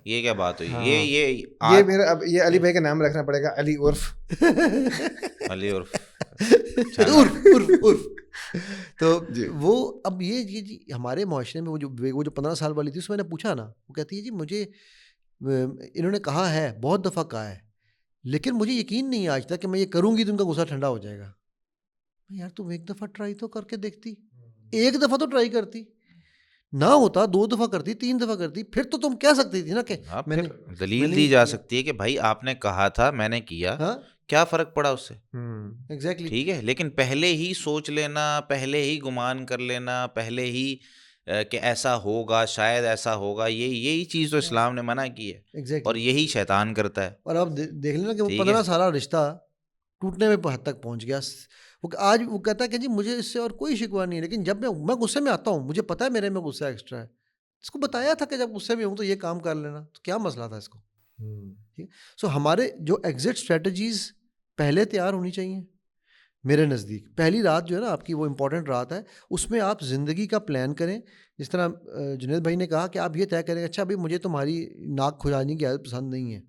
ये क्या बात हुई? ये हाँ, ये ये आज मेरा अब ये अली भाई का नाम रखना पड़ेगा, अली उर्फ। अली उर्फ अच्छा नाम। उर्फ उर्फ उर्फ। तो जी। वो अब ये जी हमारे माशरे में वो जो 15 साल वाली थी, उसमें मैंने पूछा ना, वो कहती है जी मुझे इन्होंने कहा है, बहुत दफ़ा कहा है, लेकिन मुझे यकीन नहीं है आज तक कि मैं ये करूँगी तो उनका गुस्सा ठंडा हो जाएगा। यार तुम एक दफ़ा ट्राई तो करके देखती, एक दफ़ा तो ट्राई करती, ना होता 2 दफ़ा करती, 3 दफ़ा करती, फिर तो तुम कह सकती थी ना कि हाँ, मैंने फिर दलील मैंने दी ये जा किया। सकती है कि भाई आपने कहा था, मैंने किया, हाँ, क्या फ़र्क पड़ा उससे? एग्ज़ैक्टली। ठीक है, लेकिन पहले ही सोच लेना, पहले ही गुमान कर लेना, पहले ही कि ऐसा होगा, शायद ऐसा होगा, यही चीज़ तो इस्लाम ने मना की है और एग्ज़ैक्टली। यही शैतान करता है। और अब देख लेना कि वो ठीक 15 है? साला रिश्ता टूटने में हद तक पहुंच गया। वो आज वो कहता है कि जी मुझे इससे और कोई शिकवा नहीं है, लेकिन जब मैं गुस्से में आता हूँ, मुझे पता है मेरे में गुस्सा एक्स्ट्रा है, इसको बताया था कि जब गुस्से में हूँ तो ये काम कर लेना, तो क्या मसला था इसको। ठीक है, सो हमारे जो एग्जिट स्ट्रेटजीज पहले तैयार होनी चाहिए। मेरे नज़दीक पहली रात जो है ना आपकी, वो इम्पोर्टेंट रात है, उसमें आप ज़िंदगी का प्लान करें। जिस तरह जुनैद भाई ने कहा कि आप ये तय करें, अच्छा अभी मुझे तुम्हारी नाक खुजाने की आदत पसंद नहीं है।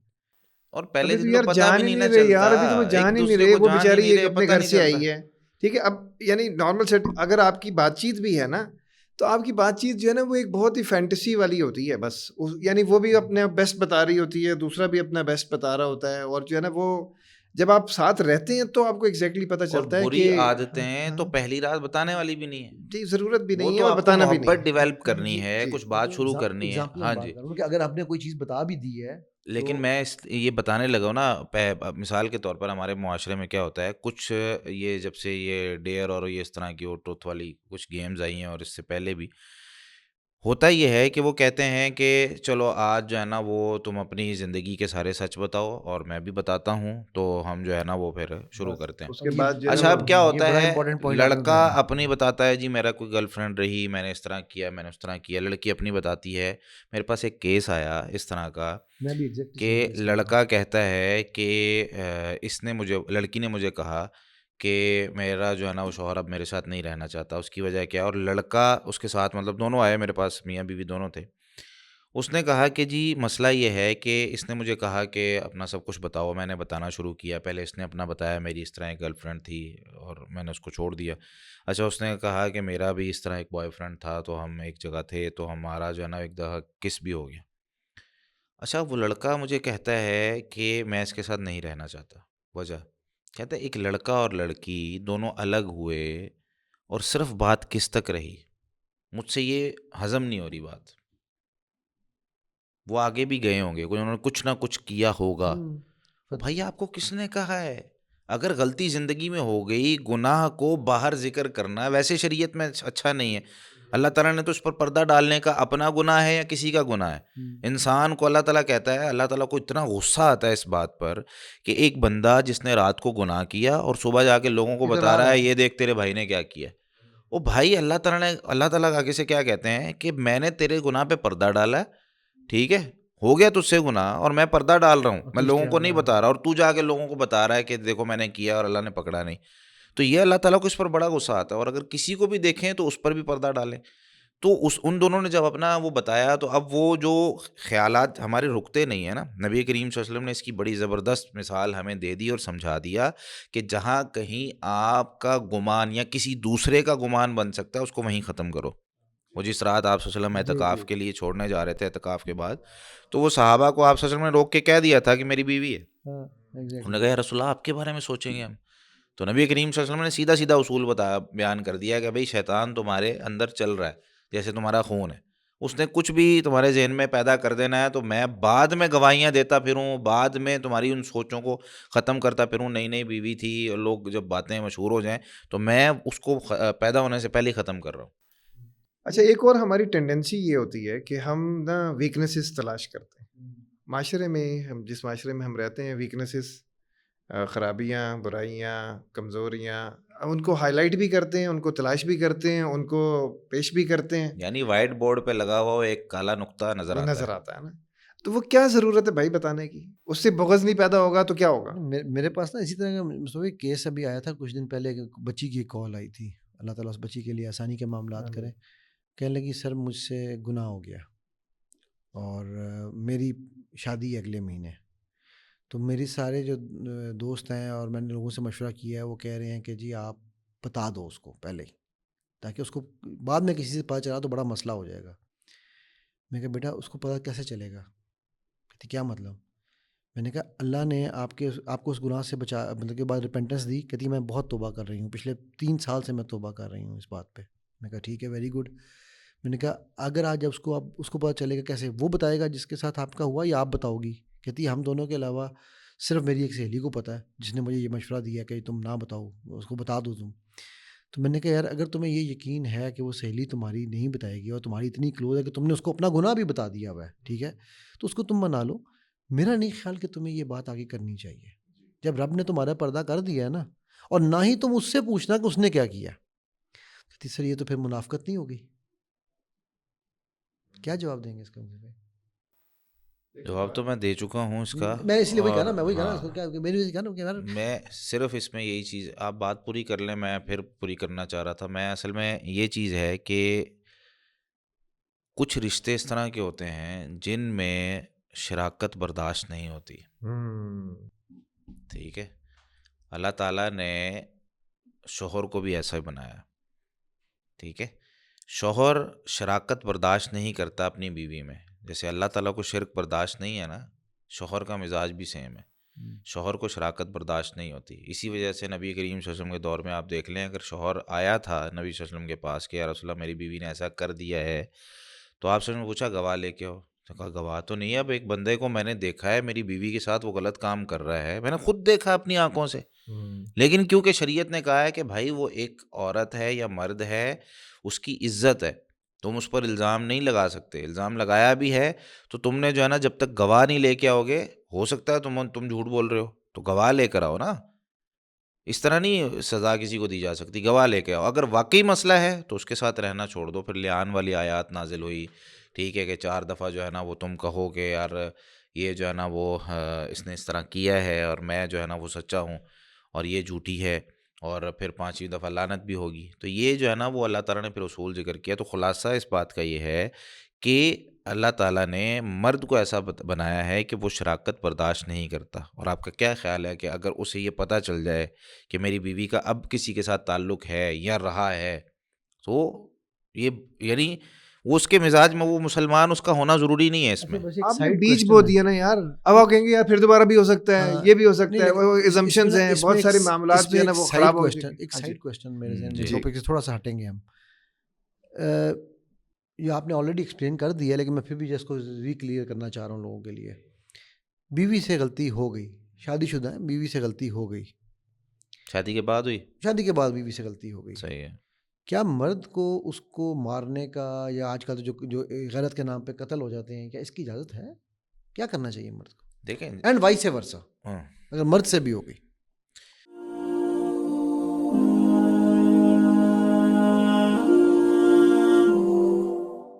और पहले अभी तो दिन तो यार पता भी जान ही नहीं नहीं ना रहे चलता, यार, अभी तो वो जान ही नहीं एक-दूसरे रहे, को वो जान ही बेचारी नहीं एक रहे, अपने पता घर नहीं से चलता। आई है, ठीक है। अब यानी नॉर्मल सेट अगर आपकी बातचीत भी है ना, तो आपकी बातचीत जो है ना वो एक बहुत ही फैंटेसी वाली होती है बस। यानी वो भी अपने बेस्ट बता रही होती है, दूसरा भी अपना बेस्ट बता रहा होता है, और जो है ना वो जब आप साथ रहते हैं तो आपको एग्जैक्टली पता और चलता है बुरी कि आदतें तो हाँ, पहली रात बताने वाली भी नहीं है। जी ज़रूरत भी वो नहीं है तो और आपको बताना भी नहीं मोहब्बत है। डेवलप करनी है, जी। कुछ बात शुरू करनी है। एग्जाम्पल हाँ बात जी। कर रहा हूँ कि अगर आपने कोई चीज़ बता भी दी है लेकिन तो मैं ये बताने लगा हूँ ना, मिसाल के तौर पर हमारे मुआशरे में क्या होता है, कुछ ये जब से ये डेयर और ये इस तरह की और ट्रुथ वाली कुछ गेम्स आई हैं और इससे पहले भी होता ये है कि वो कहते हैं कि चलो आज जो है ना वो तुम अपनी ज़िंदगी के सारे सच बताओ और मैं भी बताता हूँ, तो हम जो है ना वो फिर शुरू बस करते हैं। उसके ये बाद जो है ना अच्छा, वो अब क्या ये होता बड़ा है, इंपॉर्टेंट पॉइंट आपने लड़का उठाया। अपनी बताता है जी मेरा कोई गर्लफ्रेंड रही, मैंने इस तरह किया, मैंने उस तरह किया। लड़की अपनी बताती है, मेरे पास एक केस आया इस तरह का मैं भी एग्जैक्टली सेम कि केस कर रहा हूँ। लड़का कहता है कि इसने मुझे लड़की ने मुझे कहा कि मेरा जो है ना वो शौहर अब मेरे साथ नहीं रहना चाहता, उसकी वजह क्या है? और लड़का उसके साथ मतलब दोनों आए मेरे पास, मियाँ बीवी दोनों थे। उसने कहा कि जी मसला ये है कि इसने मुझे कहा कि अपना सब कुछ बताओ, मैंने बताना शुरू किया। पहले इसने अपना बताया, मेरी इस तरह एक गर्लफ्रेंड थी और मैंने उसको छोड़ दिया। अच्छा, उसने कहा कि मेरा भी इस तरह एक बॉयफ्रेंड था, तो हम एक जगह थे, तो हमारा जो है ना एक दफ़ा किस भी हो गया। अच्छा, वो लड़का मुझे कहता है कि मैं इसके साथ नहीं रहना चाहता। वजह? कहता है एक लड़का और लड़की दोनों अलग हुए और सिर्फ़ बात किस तक रही। मुझसे ये हज़म नहीं हो रही बात। वो आगे भी गए होंगे, कोई उन्होंने कुछ ना कुछ किया होगा। ओ फिर भाई, आपको किसने कहा है? अगर गलती ज़िंदगी में हो गई, गुनाह को बाहर ज़िक्र करना वैसे शरीयत में अच्छा नहीं है। अल्लाह ताला ने तो उस पर पर्दा डालने का, अपना गुनाह है या किसी का गुनाह है? इंसान को अल्लाह ताला कहता है, अल्लाह ताला को इतना गुस्सा आता है इस बात पर कि एक बंदा जिसने रात को गुनाह किया और सुबह जाके लोगों को बता इतरा रहा रहा है, है। ये देख तेरे भाई ने क्या किया। ओ भाई, अल्लाह ताला आगे से क्या कहते हैं कि मैंने तेरे गुनाह पे पर्दा डाला है, ठीक है? हो गया तुझसे गुनाह और मैं पर्दा डाल रहा हूँ, और मैं तू लोगों को इश्तिहार नहीं लगा बता रहा रहा और तू जाके लोगों को बता रहा है कि देखो मैंने किया और अल्लाह ने पकड़ा नहीं। तो ये अल्लाह ताला को इस पर बड़ा गुस्सा आता है और अगर किसी को भी देखें तो उस पर भी पर्दा डालें। तो उन दोनों ने जब अपना वो बताया, तो अब वो जो ख़्यालात हमारे रुकते नहीं है ना, नबी करीम सल्लल्लाहु अलैहि वसल्लम ने इसकी बड़ी ज़बरदस्त मिसाल हमें दे दी और समझा दिया कि जहाँ कहीं आपका गुमान या किसी दूसरे का गुमान बन सकता है, उसको वहीं ख़त्म करो। वो जिस रात आप सल्लल्लाहु अलैहि वसल्लम जी जी। एतकाफ़ के लिए छोड़ने जा रहे थे, एतकाफ़ के बाद, तो वो सहाबा को आप सल्लल्लाहु अलैहि वसल्लम ने रोक के कह दिया था कि मेरी बीवी है। हाँ, उन्होंने एग्जैक्टली। कहा या रसूल अल्लाह, आपके बारे में सोचेंगे हम। तो नबी करीम सल्लल्लाहु अलैहि वसल्लम ने सीधा-सीधा उसूल बताया, बयान कर दिया कि भई शैतान तुम्हारे अंदर चल रहा है, जैसे तुम्हारा खून है। उसने कुछ भी तुम्हारे ज़हन में पैदा कर देना है, तो मैं बाद में गवाहियाँ देता फिरूँ, बाद में तुम्हारी उन सोचों को ख़त्म करता फिरूँ, नई-नई बीवी थी और लोग जब बातें मशहूर हो जाएँ, तो मैं उसको पैदा होने से पहले ही ख़त्म कर रहा हूँ। अच्छा, एक और हमारी टेंडेंसी ये होती है कि हम ना वीकनेसेस तलाश करते हैं। माशरे में हम जिस माशरे में हम रहते हैं, वीकनेसेस ख़राबियाँ, बुराइयाँ, कमज़ोरियाँ, उनको हाईलाइट भी करते हैं, उनको तलाश भी करते हैं, उनको पेश भी करते हैं, यानी व्हाइट बोर्ड पे लगा हुआ वो एक काला नुक्ता नजर वो आता नज़र है। आता है ना। तो वो क्या ज़रूरत है भाई बताने की? उससे बुग़्ज़ नहीं पैदा होगा तो क्या होगा? मेरे पास ना इसी तरह का मुझसे केस अभी आया था कुछ दिन पहले, एक बच्ची की कॉल आई थी। अल्लाह ताला उस बच्ची के लिए आसानी के मामलात करे। आमीन। कहने लगी सर मुझसे गुनाह हो गया और मेरी शादी है अगले महीने। तो मेरी सारे जो दोस्त हैं और मैंने लोगों से मशवरा किया है वो कह रहे हैं कि जी आप बता दो उसको पहले ही, ताकि उसको बाद में किसी से पता चला तो बड़ा मसला हो जाएगा। मैं कहा बेटा उसको पता कैसे चलेगा? कहती क्या मतलब? मैंने कहा अल्लाह ने आपको उस गुनाह से बचा, मतलब के बाद रिपेंटेंस दी। कहती मैं बहुत तौबा कर रही हूँ, पिछले 3 साल से मैं तौबा कर रही हूँ इस बात पे। मैं कहा ठीक है, वेरी गुड। मैंने कहा अगर आज जब उसको पता चलेगा कैसे? वो बताएगा जिसके साथ आपका हुआ या आप बताओगी? कहती हम दोनों के अलावा सिर्फ मेरी एक सहेली को पता है जिसने मुझे ये मशवरा दिया कि तुम ना बताओ, उसको बता दो तुम। तो मैंने कहा यार अगर तुम्हें ये यकीन है कि वो सहेली तुम्हारी नहीं बताएगी और तुम्हारी इतनी क्लोज है कि तुमने उसको अपना गुनाह भी बता दिया हुआ है, ठीक है, तो उसको तुम मना लो। मेरा नहीं ख्याल कि तुम्हें ये बात आगे करनी चाहिए जब रब ने तुम्हारा पर्दा कर दिया है ना। और ना ही तुम उससे पूछना कि उसने क्या किया। कहती सर ये तो फिर मुनाफकत नहीं होगी? क्या जवाब देंगे इसका मुझे भाई? जवाब तो मैं दे चुका हूँ इसका। मैं इसलिए वही कहा ना, और मैं वही कहा ना, हाँ, इसको क्या मेरी वजह से कहा ना कि यार मैं सिर्फ इसमें यही चीज़, आप बात पूरी कर लें, मैं फिर पूरी करना चाह रहा था। मैं असल में ये चीज़ है कि कुछ रिश्ते इस तरह के होते हैं जिनमें शराकत बर्दाश्त नहीं होती। हुँ। ठीक है, अल्लाह ताला ने शोहर को भी ऐसा ही बनाया। ठीक है, शोहर शराकत बर्दाश्त नहीं करता अपनी बीवी में। जैसे अल्लाह ताला को शिर्क बर्दाश्त नहीं है ना, शोहर का मिजाज भी सेम है। शोहर को शराकत बर्दाश्त नहीं होती। इसी वजह से नबी करीम सल्लल्लाहु अलैहि वसल्लम के दौर में आप देख लें, अगर शोहर आया था नबी सल्लल्लाहु अलैहि वसल्लम के पास कि या रसूलल्लाह मेरी बीवी ने ऐसा कर दिया है, तो आप सल्लल्लाहु अलैहि वसल्लम ने पूछा गवाह लेके आओ। तो कहा गवाह तो नहीं है, अब एक बंदे को मैंने देखा है मेरी बीवी के साथ वो गलत काम कर रहा है, मैंने खुद देखा अपनी आंखों से। हुँ। लेकिन क्योंकि शरीयत ने कहा है कि भाई वो एक औरत है या मर्द है, उसकी इज्जत है, तुम उस पर इल्ज़ाम नहीं लगा सकते। इल्ज़ाम लगाया भी है तो तुमने जो है ना, जब तक गवाह नहीं लेके आओगे, हो सकता है तुम झूठ बोल रहे हो, तो गवाह लेकर आओ ना। इस तरह नहीं सज़ा किसी को दी जा सकती, गवाह लेके आओ। अगर वाकई मसला है तो उसके साथ रहना छोड़ दो। फिर लिआन वाली आयत नाजिल हुई। ठीक है कि 4 दफ़ा जो है ना वो तुम कहो कि यार ये जो है ना वो इसने इस तरह किया है और मैं जो है ना वो सच्चा हूँ और ये झूठी है, और फिर 5वीं दफ़ा लानत भी होगी। तो ये जो है ना वो अल्लाह ताला ने फिर उसूल ज़िक्र किया। तो ख़ुलासा इस बात का ये है कि अल्लाह ताला ने मर्द को ऐसा बनाया है कि वो शराकत बर्दाश्त नहीं करता। और आपका क्या ख़्याल है कि अगर उसे ये पता चल जाए कि मेरी बीवी का अब किसी के साथ ताल्लुक़ है या रहा है, तो ये यानी वो उसके मिजाज में वो मुसलमान उसका होना ज़रूरी नहीं है अच्छा इसमें। बस एक आपने साइड बीज क्वेश्चन बो है। दिया ना यार। अब आप कहेंगे यार फिर दोबारा भी हो सकता है, हाँ, ये भी हो नहीं सकता है, लेकिन वो इसमें assumptions ना हैं, इसमें बहुत एक सारे मामलात जो इसमें है ना एक वो साइड ख़राब हो क्वेश्चन, चुके हैं। एक हाँ जी। साइड क्वेश्चन मेरे जहन में, जी। टॉपिक से थोड़ा सा हटेंगे हम। ये आपने ऑलरेडी एक्सप्लेन कर दिया लेकिन मैं फिर भी जिसको रीक्लियर करना चाह रहा हूँ लोगों के लिए। बीवी से गलती हो गई, शादीशुदा है, बीवी से गलती हो गई, शादी के बाद हुई? शादी के बाद बीवी से गलती हो गई। सही है। क्या मर्द को उसको मारने का, या आजकल तो जो गलत के नाम पे कत्ल हो जाते हैं, क्या इसकी इजाज़त है? क्या करना चाहिए मर्द को? देखें। एंड वाइस वर्सा, हाँ। अगर मर्द से भी हो गई।